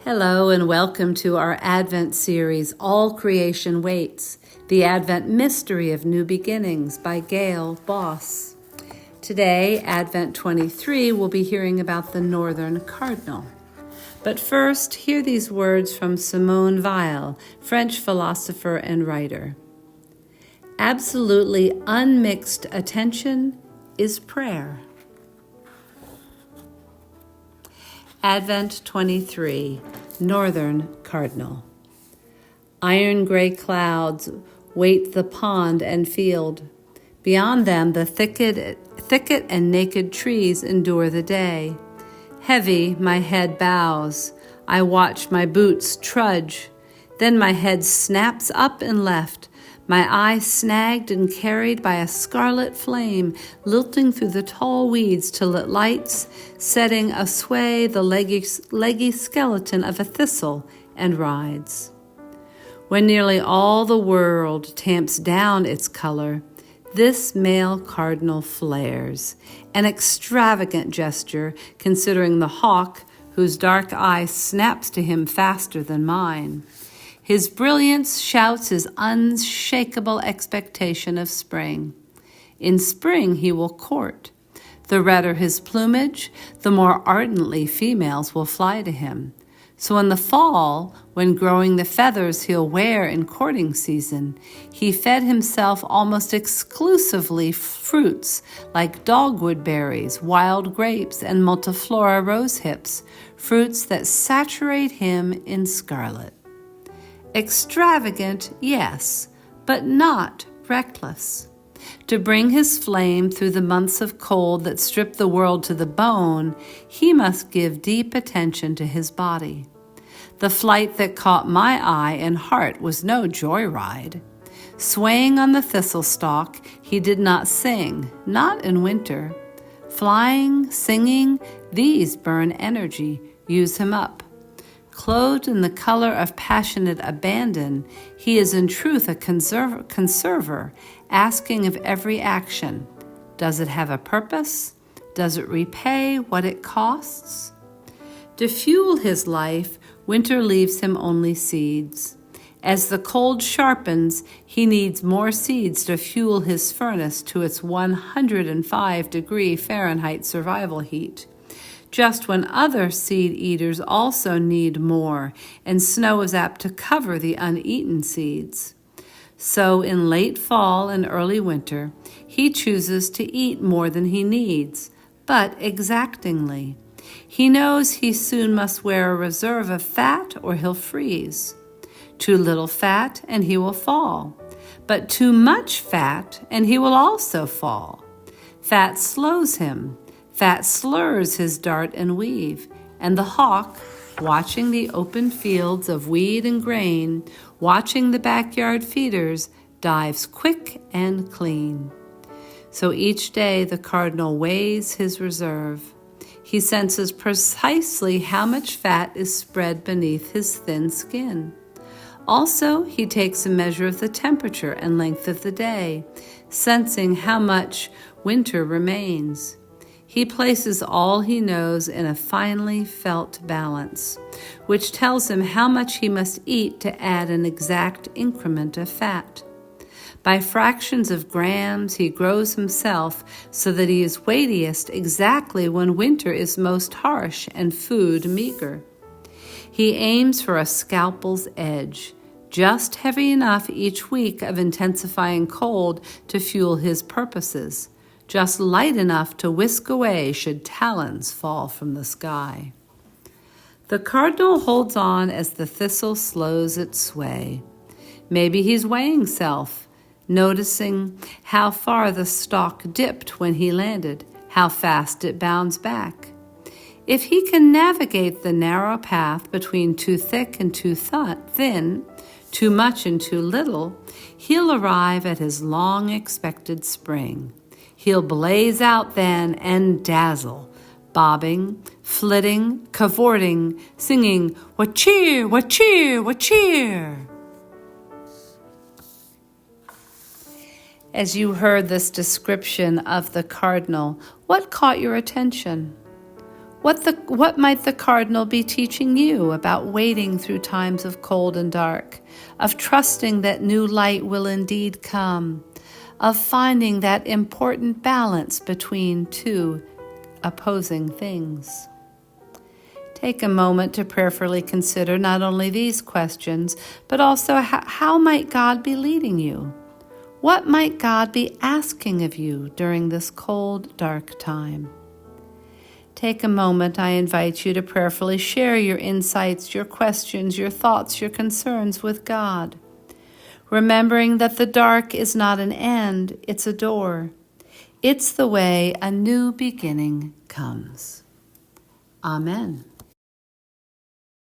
Hello and welcome to our Advent series, All Creation Waits, the Advent Mystery of New Beginnings by Gayle. Today, Advent 23, we'll be hearing about the northern cardinal. But first, hear these words from Simone Weil, French philosopher and writer. Absolutely unmixed attention is prayer. Advent 23, Northern Cardinal. Iron gray clouds weight the pond and field. Beyond them the thicket and naked trees endure the day. Heavy my head bows. I watch my boots trudge. Then my head snaps up and left, my eye snagged and carried by a scarlet flame, lilting through the tall weeds till it lights, setting asway the leggy skeleton of a thistle, and rides. When nearly all the world tamps down its color, this male cardinal flares, an extravagant gesture considering the hawk whose dark eye snaps to him faster than mine. His brilliance shouts his unshakable expectation of spring. In spring he will court. The redder his plumage, the more ardently females will fly to him. So in the fall, when growing the feathers he'll wear in courting season, he fed himself almost exclusively fruits like dogwood berries, wild grapes, and multiflora rosehips, fruits that saturate him in scarlet. Extravagant, yes, but not reckless. To bring his flame through the months of cold that strip the world to the bone, he must give deep attention to his body. The flight that caught my eye and heart was no joyride. Swaying on the thistle stalk, he did not sing, not in winter. Flying, singing, these burn energy, use him up. Clothed in the color of passionate abandon, he is in truth a conserver, asking of every action, does it have a purpose? Does it repay what it costs? To fuel his life, winter leaves him only seeds. As the cold sharpens, he needs more seeds to fuel his furnace to its 105-degree Fahrenheit survival heat. Just when other seed eaters also need more, and snow is apt to cover the uneaten seeds. So in late fall and early winter, he chooses to eat more than he needs, but exactingly. He knows he soon must wear a reserve of fat or he'll freeze. Too little fat and he will fall, but too much fat and he will also fall. Fat slows him. Fat slurs his dart and weave, and the hawk, watching the open fields of weed and grain, watching the backyard feeders, dives quick and clean. So each day the cardinal weighs his reserve. He senses precisely how much fat is spread beneath his thin skin. Also, he takes a measure of the temperature and length of the day, sensing how much winter remains. He places all he knows in a finely felt balance, which tells him how much he must eat to add an exact increment of fat. By fractions of grams, he grows himself so that he is weightiest exactly when winter is most harsh and food meager. He aims for a scalpel's edge, just heavy enough each week of intensifying cold to fuel his purposes, just light enough to whisk away should talons fall from the sky. The cardinal holds on as the thistle slows its sway. Maybe he's weighing self, noticing how far the stalk dipped when he landed, how fast it bounds back. If he can navigate the narrow path between too thick and too thin, too much and too little, he'll arrive at his long-expected spring. He'll blaze out then and dazzle, bobbing, flitting, cavorting, singing, "What cheer, what cheer, what cheer!" As you heard this description of the cardinal, what caught your attention? What might the Cardinal be teaching you about wading through times of cold and dark, of trusting that new light will indeed come, of finding that important balance between two opposing things? Take a moment to prayerfully consider not only these questions, but also how might God be leading you? What might God be asking of you during this cold, dark time? Take a moment, I invite you to prayerfully share your insights, your questions, your thoughts, your concerns with God, remembering that the dark is not an end, it's a door. It's the way a new beginning comes. Amen.